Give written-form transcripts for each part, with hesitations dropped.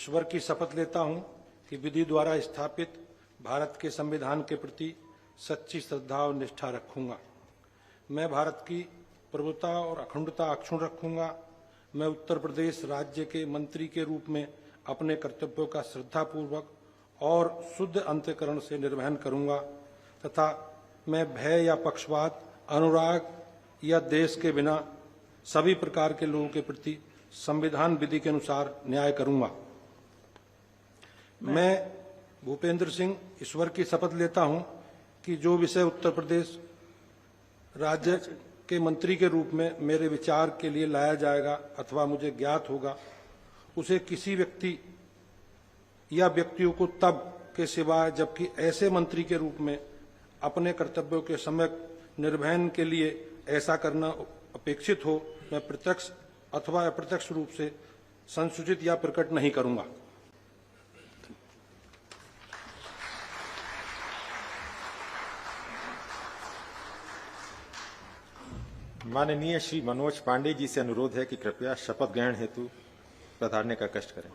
ईश्वर की शपथ लेता हूं कि विधि द्वारा स्थापित भारत के संविधान के प्रति सच्ची श्रद्धा और निष्ठा रखूंगा। मैं भारत की प्रभुता और अखंडता अक्षुण्ण रखूंगा। मैं उत्तर प्रदेश राज्य के मंत्री के रूप में अपने कर्तव्यों का श्रद्धापूर्वक और शुद्ध अंतःकरण से निर्वहन करूंगा तथा मैं भय या पक्षपात, अनुराग या द्वेष के बिना सभी प्रकार के लोगों के प्रति संविधान विधि के अनुसार न्याय करूंगा। मैं भूपेंद्र सिंह ईश्वर की शपथ लेता हूं कि जो विषय उत्तर प्रदेश राज्य के मंत्री के रूप में मेरे विचार के लिए लाया जाएगा अथवा मुझे ज्ञात होगा, उसे किसी व्यक्ति या व्यक्तियों को तब के सिवाय जबकि ऐसे मंत्री के रूप में अपने कर्तव्यों के सम्यक निर्वहन के लिए ऐसा करना अपेक्षित हो, मैं प्रत्यक्ष अथवा अप्रत्यक्ष रूप से संसूचित या प्रकट नहीं करूंगा। माननीय श्री मनोज पांडे जी से अनुरोध है कि कृपया शपथ ग्रहण हेतु पधारने का कष्ट करें।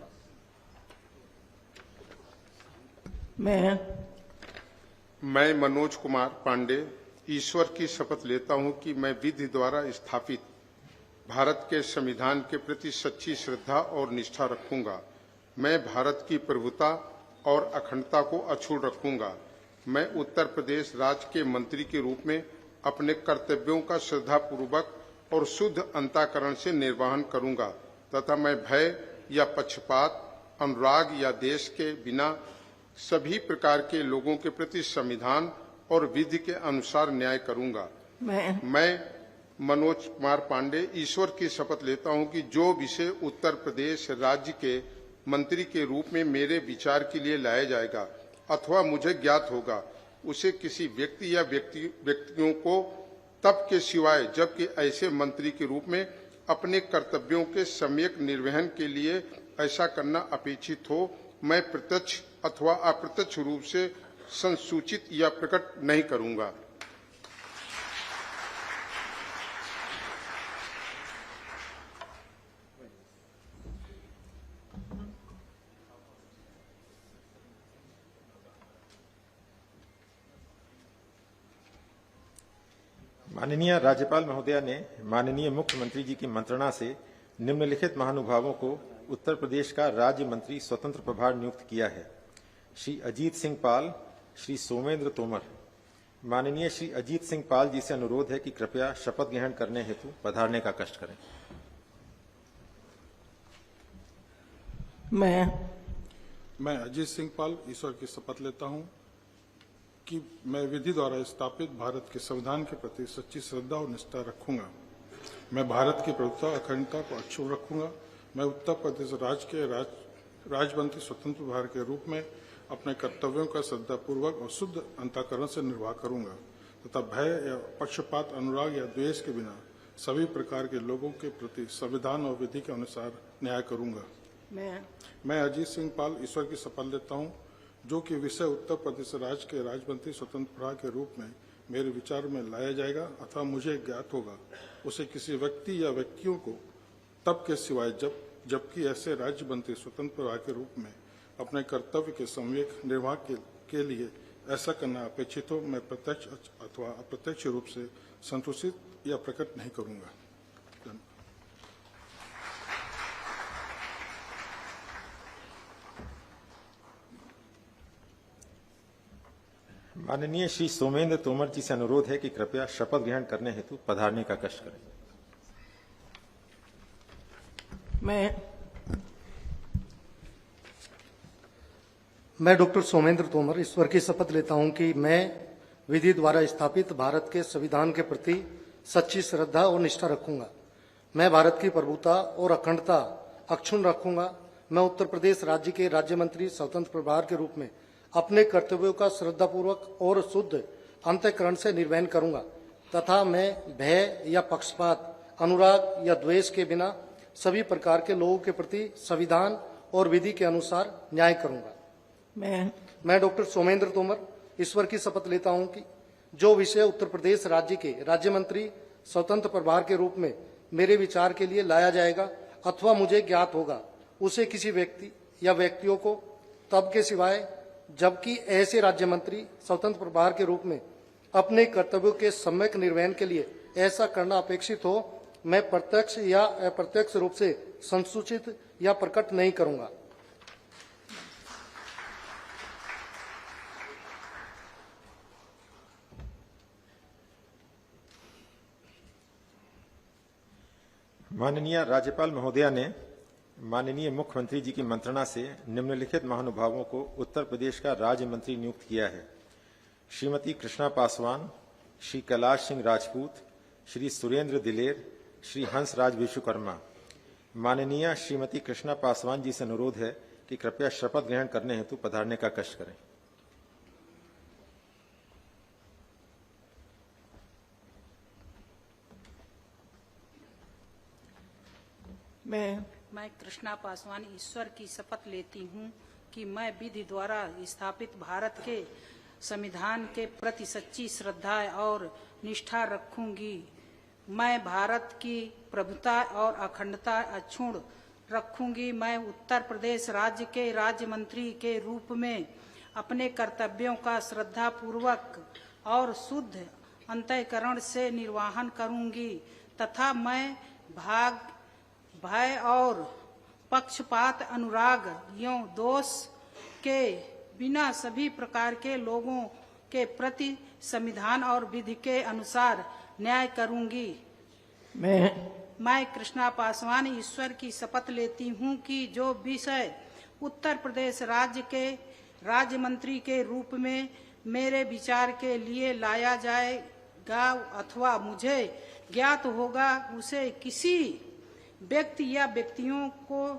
मैं मनोज कुमार पांडे ईश्वर की शपथ लेता हूं कि मैं विधि द्वारा स्थापित भारत के संविधान के प्रति सच्ची श्रद्धा और निष्ठा रखूंगा। मैं भारत की प्रभुता और अखंडता को अक्षुण्ण रखूंगा। मैं उत्तर प्रदेश राज्य के मंत्री के रूप में अपने कर्तव्यों का श्रद्धापूर्वक और शुद्ध अंतःकरण से निर्वहन करूंगा तथा मैं भय या पक्षपात, अनुराग या द्वेष के बिना सभी प्रकार के लोगों के प्रति संविधान और विधि के अनुसार न्याय करूंगा। मैं मनोज कुमार पांडे ईश्वर की शपथ लेता हूं कि जो विषय उत्तर प्रदेश राज्य के मंत्री के रूप में मेरे विचार के लिए लाया जाएगा अथवा मुझे ज्ञात होगा, उसे किसी व्यक्ति या व्यक्तियों को तब के सिवाय जबकि ऐसे मंत्री के रूप में अपने कर्तव्यों के सम्यक निर्वहन के लिए ऐसा करना अपेक्षित हो, मैं प्रत्यक्ष अथवा अप्रत्यक्ष रूप से संसूचित या प्रकट नहीं करूंगा। माननीय राज्यपाल महोदया ने माननीय मुख्यमंत्री जी की मंत्रणा से निम्नलिखित महानुभावों को उत्तर प्रदेश का राज्य मंत्री स्वतंत्र प्रभार नियुक्त किया है। श्री अजीत सिंह पाल, श्री सोमेंद्र तोमर। माननीय श्री अजीत सिंह पाल जी से अनुरोध है कि कृपया शपथ ग्रहण करने हेतु पधारने का कष्ट करें। मैं अजीत सिंह पाल ईश्वर की शपथ लेता हूं कि मैं विधि द्वारा स्थापित भारत के संविधान के प्रति सच्ची श्रद्धा और निष्ठा रखूंगा। मैं भारत की प्रभुता अखंडता को अक्षुण्ण रखूंगा। मैं उत्तर प्रदेश राज्य के राज्यमंत्री स्वतंत्र प्रभार के रूप में अपने कर्तव्यों का श्रद्धापूर्वक और शुद्ध अंतःकरण से निर्वाह करूंगा तथा भय या पक्षपात, अनुराग या द्वेष के बिना सभी प्रकार के लोगों के प्रति संविधान और विधि के अनुसार न्याय करूंगा। मैं अजीत सिंह पाल ईश्वर की शपथ लेता हूं जो कि विषय उत्तर प्रदेश राज्य के राज्यमंत्री स्वतंत्र प्रभार के रूप में मेरे विचार में लाया जाएगा अथवा मुझे ज्ञात होगा, उसे किसी व्यक्ति या व्यक्तियों को तब के सिवाय जबकि ऐसे राज्य मंत्री स्वतंत्र प्रभार के रूप में अपने कर्तव्य के सम्यक निर्वाह के लिए ऐसा करना अपेक्षित हो, मैं प्रत्यक्ष अथवा अप्रत्यक्ष रूप से संतोषित या प्रकट नहीं करूंगा। माननीय श्री सोमेंद्र तोमर जी से अनुरोध है कि कृपया शपथ ग्रहण करने हेतु पधारने का कष्ट करें। मैं डॉक्टर सोमेंद्र तोमर ईश्वर की शपथ लेता हूं कि मैं विधि द्वारा स्थापित भारत के संविधान के प्रति सच्ची श्रद्धा और निष्ठा रखूंगा। मैं भारत की प्रभुता और अखंडता अक्षुण्ण रखूंगा। मैं उत्तर प्रदेश राज्य के राज्य मंत्री स्वतंत्र प्रभार के रूप में अपने कर्तव्यों का श्रद्धापूर्वक और शुद्ध अंतःकरण से निर्वहन करूंगा तथा मैं भय या पक्षपात, अनुराग या द्वेष के बिना सभी प्रकार के लोगों के प्रति संविधान और विधि के अनुसार न्याय करूंगा। मैं डॉक्टर सोमेंद्र तोमर ईश्वर की शपथ लेता हूं कि जो विषय उत्तर प्रदेश राज्य के राज्य मंत्री स्वतंत्र प्रभार के रूप में मेरे विचार के लिए लाया जाएगा अथवा मुझे ज्ञात होगा, उसे किसी व्यक्ति या व्यक्तियों को तब के सिवाय जबकि ऐसे राज्य मंत्री स्वतंत्र प्रभार के रूप में अपने कर्तव्यों के सम्यक निर्वहन के लिए ऐसा करना अपेक्षित हो, मैं प्रत्यक्ष या अप्रत्यक्ष रूप से संसूचित या प्रकट नहीं करूंगा। माननीय राज्यपाल महोदया ने माननीय मुख्यमंत्री जी की मंत्रणा से निम्नलिखित महानुभावों को उत्तर प्रदेश का राज्य मंत्री नियुक्त किया है। श्रीमती कृष्णा पासवान, श्री कैलाश सिंह राजपूत, श्री सुरेंद्र दिलेर, श्री हंसराज विश्वकर्मा। माननीय श्रीमती कृष्णा पासवान जी से अनुरोध है कि कृपया शपथ ग्रहण करने हेतु पधारने का कष्ट करें। मैं कृष्णा पासवान ईश्वर की शपथ लेती हूँ कि मैं विधि द्वारा स्थापित भारत के संविधान के प्रति सच्ची श्रद्धा और निष्ठा रखूंगी। मैं भारत की प्रभुता और अखंडता अक्षुण्ण रखूंगी। मैं उत्तर प्रदेश राज्य के राज्य मंत्री के रूप में अपने कर्तव्यों का श्रद्धा पूर्वक और शुद्ध अंतःकरण से निर्वहन करूंगी तथा मैं भय और पक्षपात, अनुराग एवं दोष के बिना सभी प्रकार के लोगों के प्रति संविधान और विधि के अनुसार न्याय करूंगी। मैं कृष्णा पासवान ईश्वर की शपथ लेती हूं कि जो विषय उत्तर प्रदेश राज्य के राज्य मंत्री के रूप में मेरे विचार के लिए लाया जाएगा अथवा मुझे ज्ञात होगा, उसे किसी व्यक्ति या व्यक्तियों को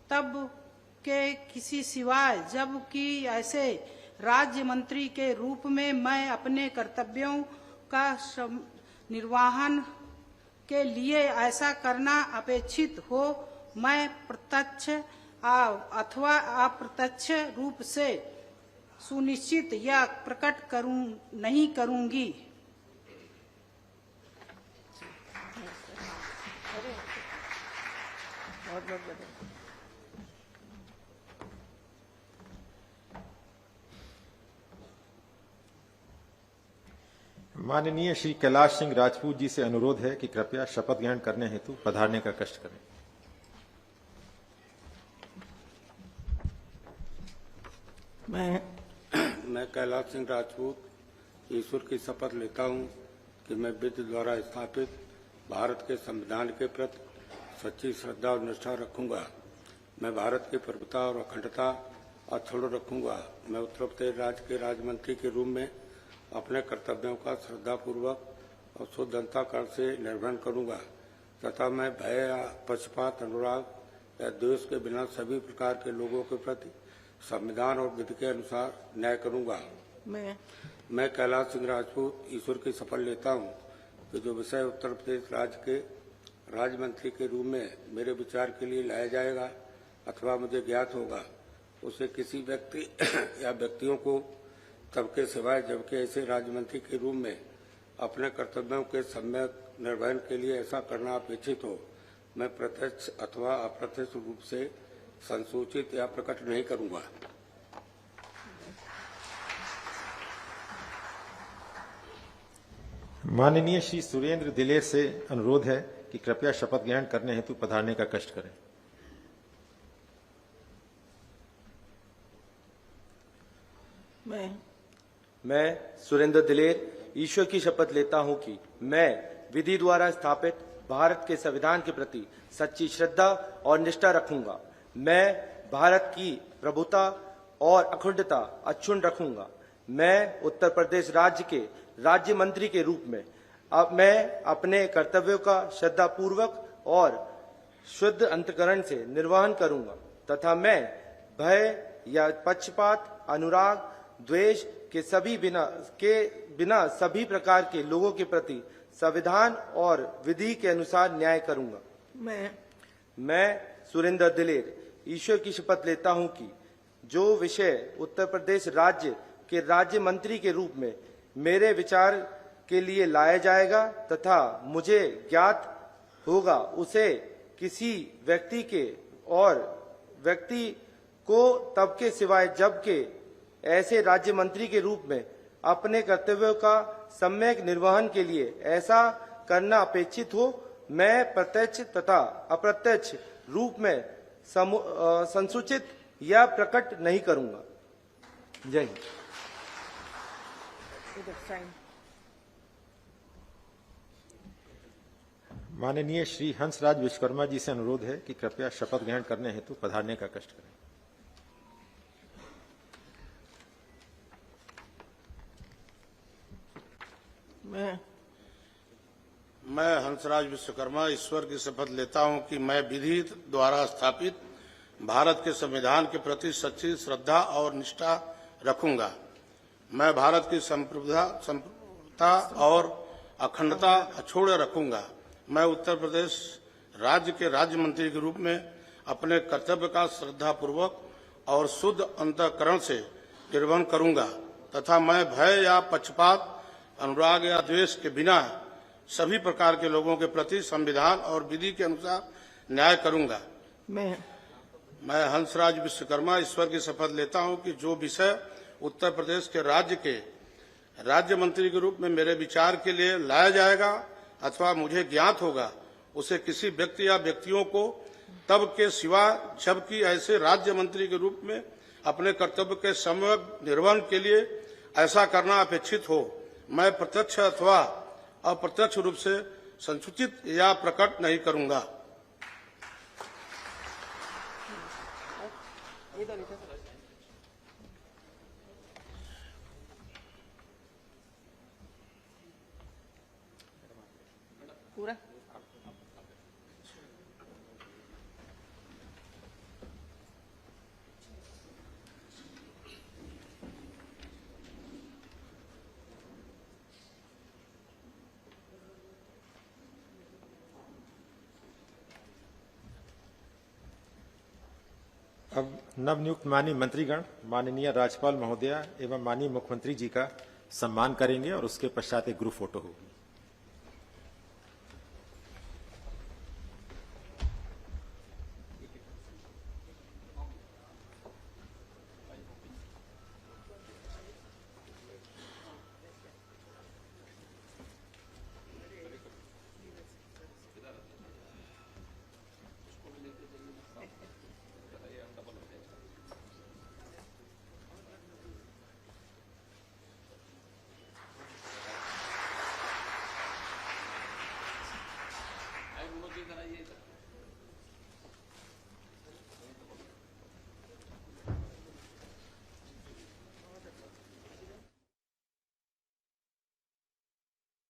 तब के किसी सिवाय जबकि ऐसे राज्य मंत्री के रूप में मैं अपने कर्तव्यों का निर्वहन के लिए ऐसा करना अपेक्षित हो, मैं प्रत्यक्ष अथवा अप्रत्यक्ष रूप से सुनिश्चित या प्रकट नहीं करूंगी। माननीय श्री कैलाश सिंह राजपूत जी से अनुरोध है कि कृपया शपथ ग्रहण करने हेतु पधारने का कष्ट करें। मैं कैलाश सिंह राजपूत ईश्वर की शपथ लेता हूं कि मैं विधि द्वारा स्थापित भारत के संविधान के प्रति सच्ची श्रद्धा और निष्ठा रखूंगा। मैं भारत की प्रभुता और अखंडता अक्षुण्ण रखूंगा। मैं उत्तर प्रदेश राज्य के राज्य मंत्री के रूप में अपने कर्तव्यों का श्रद्धापूर्वक और शुद्ध अंतःकरण से निर्वहन करूंगा तथा मैं भय या पक्षपात, अनुराग या द्वेष के बिना सभी प्रकार के लोगों के प्रति संविधान और विधि के अनुसार न्याय करूंगा। मैं कैलाश सिंह राजपूत ईश्वर की शपथ लेता हूं कि जो विषय उत्तर प्रदेश राज्य के राज्य मंत्री के रूप में मेरे विचार के लिए लाया जाएगा अथवा मुझे ज्ञात होगा, उसे किसी व्यक्ति या व्यक्तियों को तब के सिवाय जबकि ऐसे राज्य मंत्री के रूप में अपने कर्तव्यों के सम्यक निर्वहन के लिए ऐसा करना अपेक्षित हो, मैं प्रत्यक्ष अथवा अप्रत्यक्ष रूप से संसूचित या प्रकट नहीं करूंगा। माननीय श्री सुरेंद्र दिलेर से अनुरोध है कि कृपया शपथ ग्रहण करने हेतु पधारने का कष्ट करें। मैं सुरेंद्र दिलेर ईश्वर की शपथ लेता हूं कि मैं विधि द्वारा स्थापित भारत के संविधान के प्रति सच्ची श्रद्धा और निष्ठा रखूंगा। मैं भारत की प्रभुता और अखंडता अक्षुण्ण रखूंगा। मैं उत्तर प्रदेश राज्य के राज्य मंत्री के रूप में मैं अपने कर्तव्यों का श्रद्धापूर्वक और शुद्ध अंतःकरण से निर्वहन करूंगा तथा मैं भय या पक्षपात, अनुराग, द्वेष के बिना सभी प्रकार के लोगों के प्रति संविधान और विधि के अनुसार न्याय करूंगा। मैं सुरेंद्र दिलेर ईश्वर की शपथ लेता हूं कि जो विषय उत्तर प्रदेश राज्य के राज्य मंत्री के रूप में मेरे विचार के लिए लाया जाएगा तथा मुझे ज्ञात होगा, उसे किसी व्यक्ति को तब के सिवाय जबकि ऐसे राज्य मंत्री के रूप में अपने कर्तव्यों का सम्यक निर्वहन के लिए ऐसा करना अपेक्षित हो, मैं प्रत्यक्ष तथा अप्रत्यक्ष रूप में संसूचित या प्रकट नहीं करूंगा। जय हिंद। माननीय श्री हंसराज विश्वकर्मा जी से अनुरोध है कि कृपया शपथ ग्रहण करने हेतु पधारने का कष्ट करें। मैं हंसराज विश्वकर्मा ईश्वर की शपथ लेता हूं कि मैं विधि द्वारा स्थापित भारत के संविधान के प्रति सच्ची श्रद्धा और निष्ठा रखूंगा। मैं भारत की संप्रभुता और अखंडता अछूड़ रखूंगा। मैं उत्तर प्रदेश राज्य के राज्य मंत्री के रूप में अपने कर्तव्य का श्रद्धापूर्वक और शुद्ध अंतःकरण से निर्वहन करूंगा तथा मैं भय या पक्षपात, अनुराग या द्वेष के बिना सभी प्रकार के लोगों के प्रति संविधान और विधि के अनुसार न्याय करूंगा। मैं हंसराज विश्वकर्मा ईश्वर की शपथ लेता हूं कि जो विषय उत्तर प्रदेश के राज्य मंत्री के रूप में मेरे विचार के लिए लाया जाएगा अथवा मुझे ज्ञात होगा, उसे किसी व्यक्ति या व्यक्तियों को तब के सिवा जबकि ऐसे राज्य मंत्री के रूप में अपने कर्तव्य के सम्यक निर्वहन के लिए ऐसा करना अपेक्षित हो, मैं प्रत्यक्ष अथवा अप्रत्यक्ष रूप से संसूचित या प्रकट नहीं करूंगा। पूरा अब नवनियुक्त माननीय मंत्रीगण माननीय राज्यपाल महोदया एवं माननीय मुख्यमंत्री जी का सम्मान करेंगे और उसके पश्चात एक ग्रुप फोटो होगी।